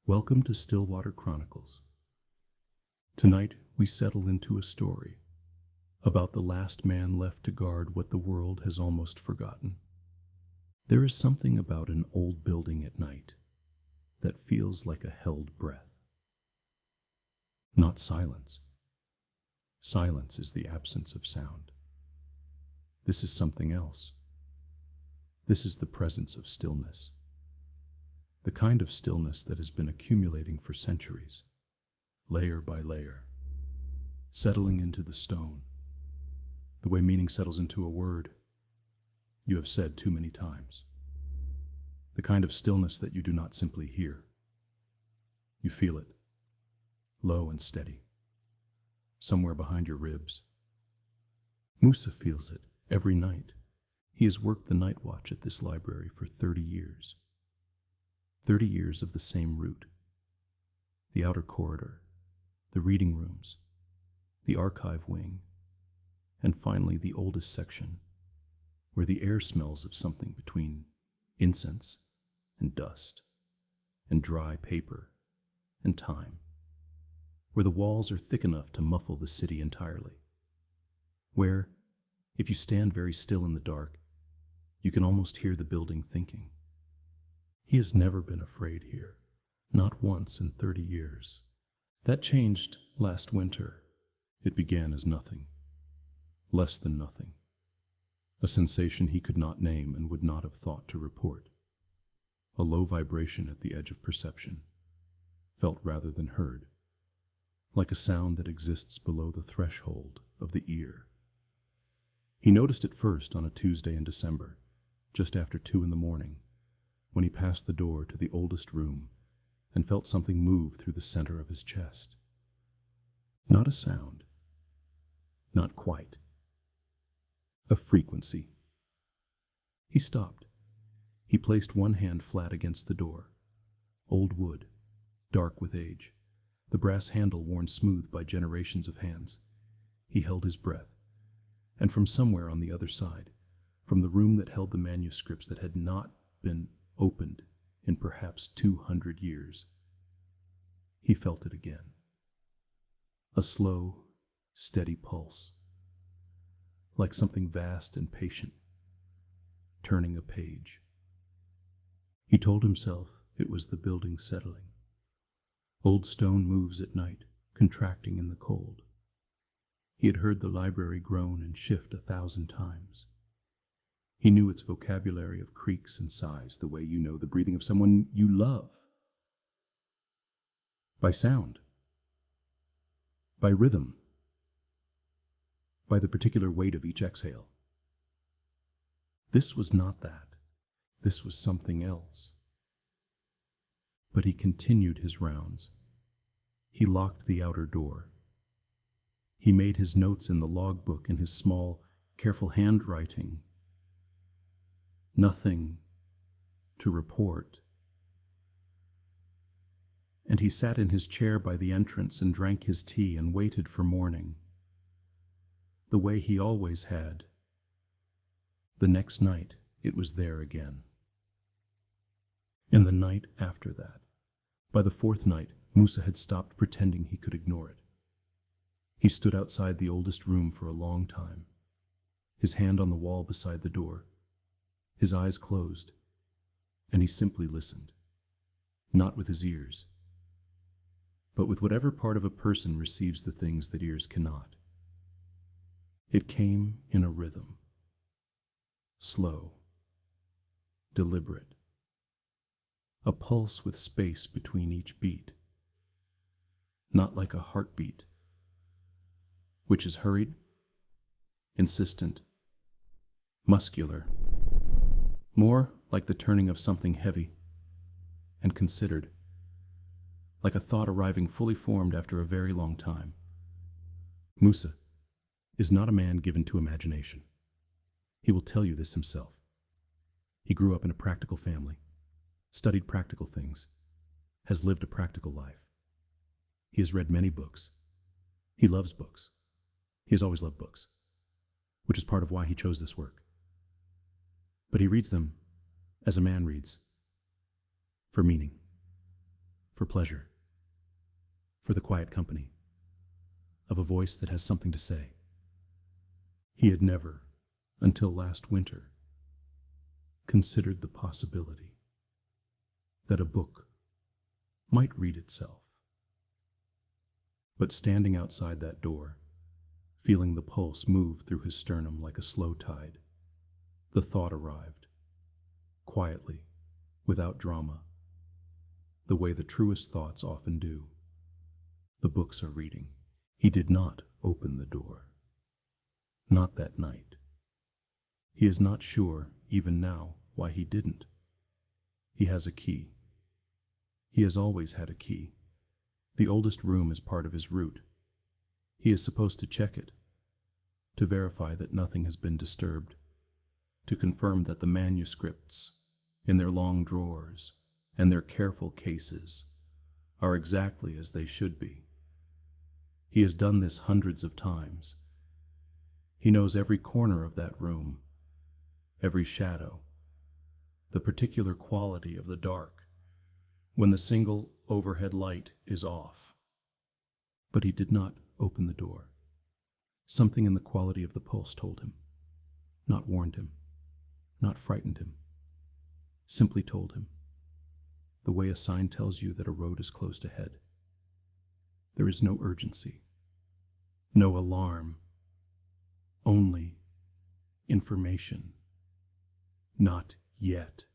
Welcome to Stillwater Chronicles. Tonight we settle into a story about the last man left to guard what the world has almost forgotten. There is something about an old building at night that feels like a held breath. Not silence. Silence is the absence of sound. This is something else. This is the presence of stillness. The kind of stillness that has been accumulating for centuries, layer by layer, settling into the stone, the way meaning settles into a word you have said too many times. The kind of stillness that you do not simply hear. You feel it, low and steady, somewhere behind your ribs. Moussa feels it every night. He has worked the night watch at this library for 30 years. 30 years of the same route. The outer corridor, the reading rooms, the archive wing, and finally the oldest section, where the air smells of something between incense and dust, and dry paper and time, where the walls are thick enough to muffle the city entirely, where, if you stand very still in the dark, you can almost hear the building thinking. He has never been afraid here, not once in 30 years. That changed last winter. It began as nothing, less than nothing, a sensation he could not name and would not have thought to report, a low vibration at the edge of perception, felt rather than heard, like a sound that exists below the threshold of the ear. He noticed it first on a Tuesday in December, just after 2 a.m, when he passed the door to the oldest room and felt something move through the center of his chest. Not a sound. Not quite. A frequency. He stopped. He placed one hand flat against the door. Old wood, dark with age, the brass handle worn smooth by generations of hands. He held his breath, and from somewhere on the other side, from the room that held the manuscripts that had not been opened in perhaps 200 years, he felt it again. A slow, steady pulse, like something vast and patient, turning a page. He told himself it was the building settling. Old stone moves at night, contracting in the cold. He had heard the library groan and shift 1,000 times. He knew its vocabulary of creaks and sighs the way you know the breathing of someone you love. By sound. By rhythm. By the particular weight of each exhale. This was not that. This was something else. But he continued his rounds. He locked the outer door. He made his notes in the logbook in his small, careful handwriting. Nothing to report. And he sat in his chair by the entrance and drank his tea and waited for morning, the way he always had. The next night, it was there again. And the night after that, by the 4th night, Moussa had stopped pretending he could ignore it. He stood outside the oldest room for a long time, his hand on the wall beside the door, his eyes closed, and he simply listened, not with his ears, but with whatever part of a person receives the things that ears cannot. It came in a rhythm, slow, deliberate, a pulse with space between each beat, not like a heartbeat, which is hurried, insistent, muscular, more like the turning of something heavy and considered, like a thought arriving fully formed after a very long time. Moussa is not a man given to imagination. He will tell you this himself. He grew up in a practical family, studied practical things, has lived a practical life. He has read many books. He loves books. He has always loved books, which is part of why he chose this work. But he reads them as a man reads, for meaning, for pleasure, for the quiet company of a voice that has something to say. He had never, until last winter, considered the possibility that a book might read itself. But standing outside that door, feeling the pulse move through his sternum like a slow tide, the thought arrived, quietly, without drama, the way the truest thoughts often do. The books are reading. He did not open the door. Not that night. He is not sure, even now, why he didn't. He has a key. He has always had a key. The oldest room is part of his route. He is supposed to check it, to verify that nothing has been disturbed, to confirm that the manuscripts, in their long drawers and their careful cases, are exactly as they should be. He has done this hundreds of times. He knows every corner of that room, every shadow, the particular quality of the dark, when the single overhead light is off. But he did not open the door. Something in the quality of the pulse told him, not warned him, not frightened him, simply told him, the way a sign tells you that a road is closed ahead. There is no urgency, no alarm, only information. Not yet.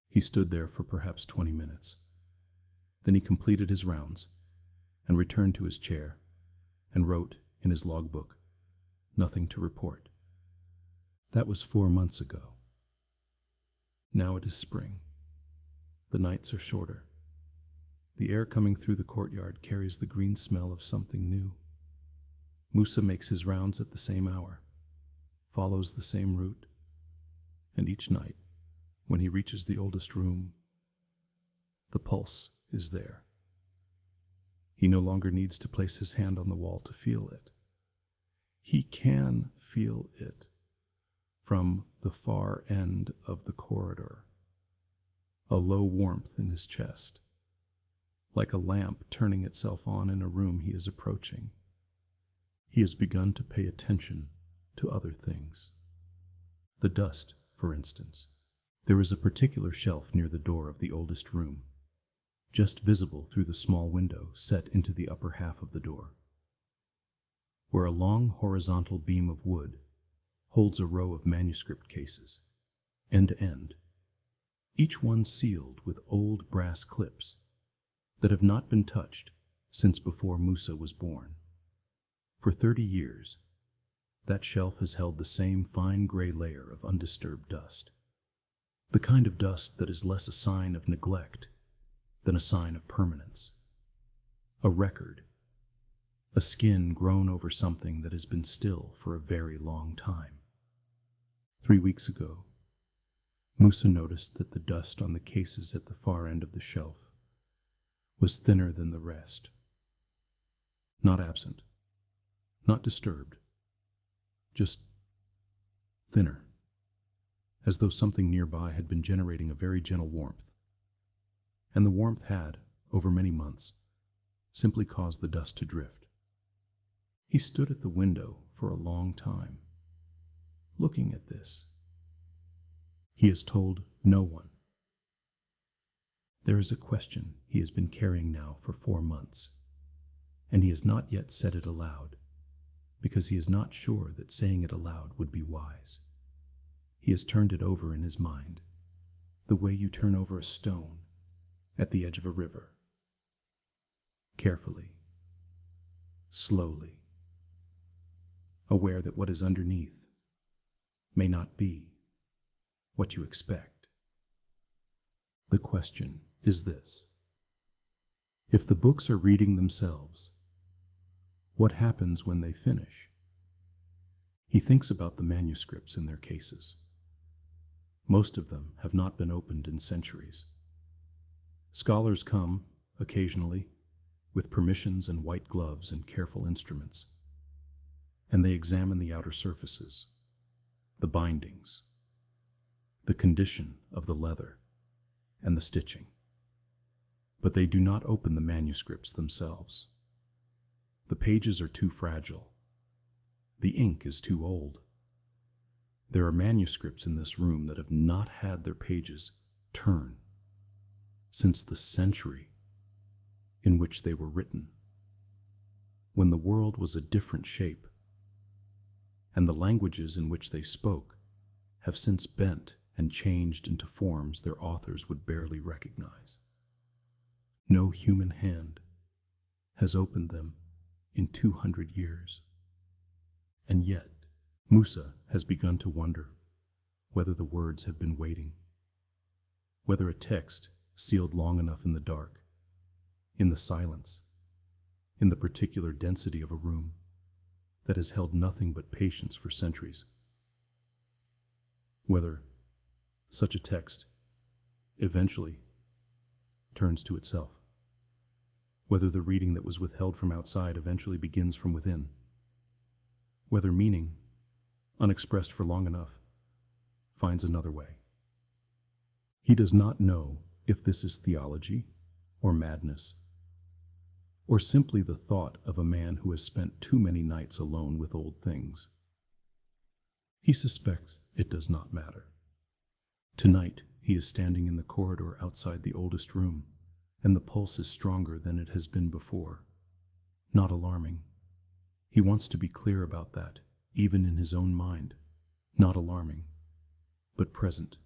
He stood there for perhaps 20 minutes. Then he completed his rounds and returned to his chair and wrote in his logbook, nothing to report. That was 4 months ago. Now it is spring. The nights are shorter. The air coming through the courtyard carries the green smell of something new. Moussa makes his rounds at the same hour, follows the same route, and each night, when he reaches the oldest room, the pulse is there. He no longer needs to place his hand on the wall to feel it. He can feel it from the far end of the corridor, a low warmth in his chest, like a lamp turning itself on in a room he is approaching. He has begun to pay attention to other things. The dust, for instance. There is a particular shelf near the door of the oldest room, just visible through the small window set into the upper half of the door, where a long horizontal beam of wood holds a row of manuscript cases, end to end, each one sealed with old brass clips that have not been touched since before Moussa was born. For 30 years, that shelf has held the same fine gray layer of undisturbed dust, the kind of dust that is less a sign of neglect than a sign of permanence. A record, a skin grown over something that has been still for a very long time. 3 weeks ago, Moussa noticed that the dust on the cases at the far end of the shelf was thinner than the rest. Not absent, not disturbed, just thinner, as though something nearby had been generating a very gentle warmth. And the warmth had, over many months, simply caused the dust to drift. He stood at the window for a long time, looking at this. He has told no one. There is a question he has been carrying now for 4 months, and he has not yet said it aloud, because he is not sure that saying it aloud would be wise. He has turned it over in his mind, the way you turn over a stone at the edge of a river. Carefully, slowly, aware that what is underneath may not be what you expect. The question is this: if the books are reading themselves, what happens when they finish? He thinks about the manuscripts in their cases. Most of them have not been opened in centuries. Scholars come, occasionally, with permissions and white gloves and careful instruments, and they examine the outer surfaces, the bindings, the condition of the leather, and the stitching. But they do not open the manuscripts themselves. The pages are too fragile. The ink is too old. There are manuscripts in this room that have not had their pages turn since the century in which they were written, when the world was a different shape, and the languages in which they spoke have since bent and changed into forms their authors would barely recognize. No human hand has opened them in 200 years. And yet, Moussa has begun to wonder whether the words have been waiting, whether a text sealed long enough in the dark, in the silence, in the particular density of a room that has held nothing but patience for centuries, whether such a text eventually turns to itself, whether the reading that was withheld from outside eventually begins from within, whether meaning, unexpressed for long enough, finds another way. He does not know if this is theology or madness, or simply the thought of a man who has spent too many nights alone with old things. He suspects it does not matter. Tonight, he is standing in the corridor outside the oldest room, and the pulse is stronger than it has been before. Not alarming. He wants to be clear about that, even in his own mind. Not alarming, but present.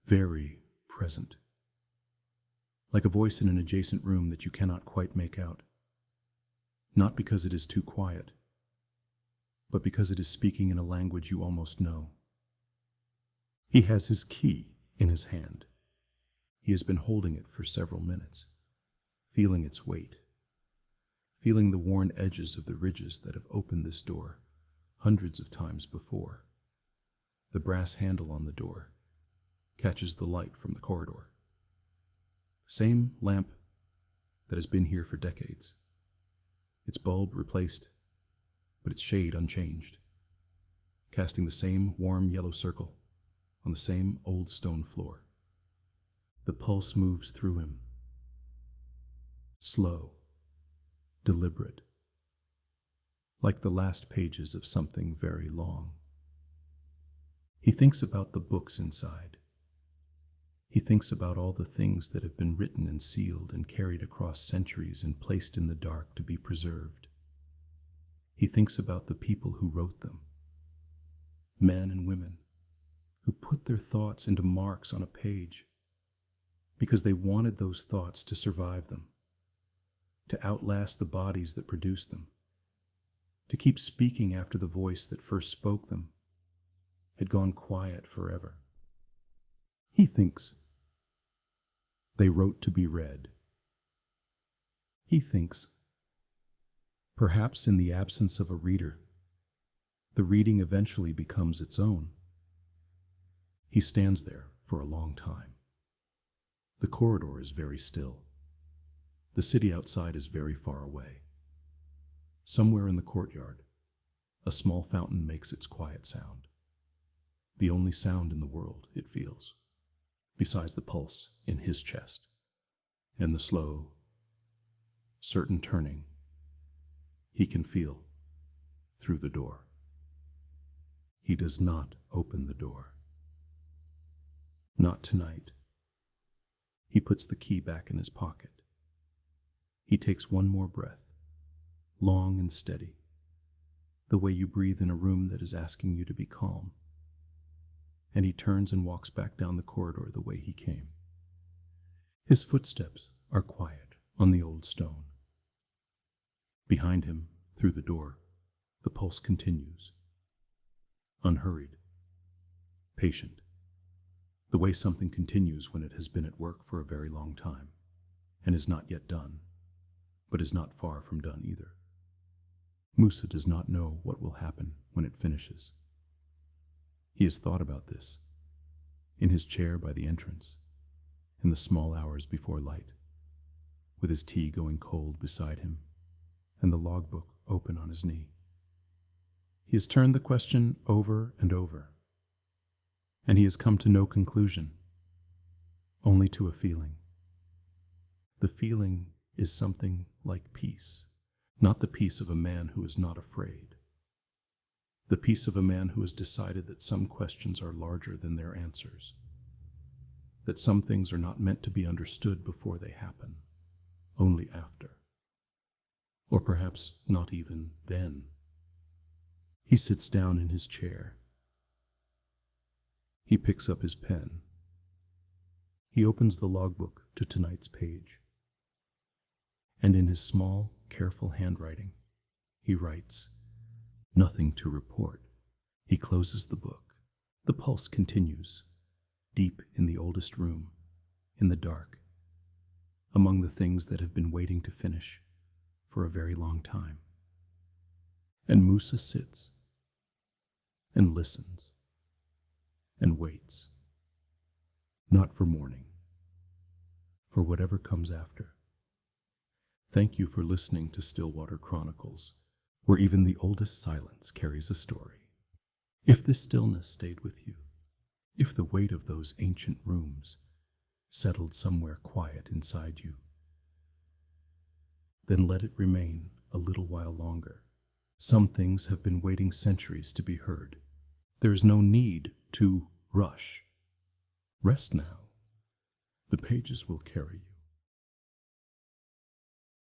Very present. Like a voice in an adjacent room that you cannot quite make out. Not because it is too quiet, but because it is speaking in a language you almost know. He has his key in his hand. He has been holding it for several minutes, feeling its weight, feeling the worn edges of the ridges that have opened this door hundreds of times before. The brass handle on the door catches the light from the corridor. The same lamp that has been here for decades. Its bulb replaced, but its shade unchanged, casting the same warm yellow circle on the same old stone floor. The pulse moves through him, slow, deliberate, like the last pages of something very long. He thinks about the books inside. He thinks about all the things that have been written and sealed and carried across centuries and placed in the dark to be preserved. He thinks about the people who wrote them, men and women, who put their thoughts into marks on a page because they wanted those thoughts to survive them, to outlast the bodies that produced them, to keep speaking after the voice that first spoke them had gone quiet forever. He thinks they wrote to be read. He thinks, perhaps in the absence of a reader, the reading eventually becomes its own. He stands there for a long time. The corridor is very still. The city outside is very far away. Somewhere in the courtyard, a small fountain makes its quiet sound. The only sound in the world, it feels, besides the pulse in his chest and the slow, certain turning he can feel through the door. He does not open the door. Not tonight. He puts the key back in his pocket. He takes one more breath, long and steady, the way you breathe in a room that is asking you to be calm. And he turns and walks back down the corridor the way he came. His footsteps are quiet on the old stone. Behind him, through the door, the pulse continues. Unhurried, patient, the way something continues when it has been at work for a very long time, and is not yet done, but is not far from done either. Moussa does not know what will happen when it finishes. He has thought about this, in his chair by the entrance, in the small hours before light, with his tea going cold beside him, and the logbook open on his knee. He has turned the question over and over, and he has come to no conclusion, only to a feeling. The feeling is something like peace, not the peace of a man who is not afraid. The peace of a man who has decided that some questions are larger than their answers, that some things are not meant to be understood before they happen, only after. Or perhaps not even then. He sits down in his chair. He picks up his pen. He opens the logbook to tonight's page. And in his small, careful handwriting, he writes, "Nothing to report." He closes the book. The pulse continues, deep in the oldest room, in the dark, among the things that have been waiting to finish for a very long time. And Moussa sits and listens and waits, not for morning, for whatever comes after. Thank you for listening to Stillwater Chronicles, where even the oldest silence carries a story. If this stillness stayed with you, if the weight of those ancient rooms settled somewhere quiet inside you, then let it remain a little while longer. Some things have been waiting centuries to be heard. There is no need to rush. Rest now. The pages will carry you.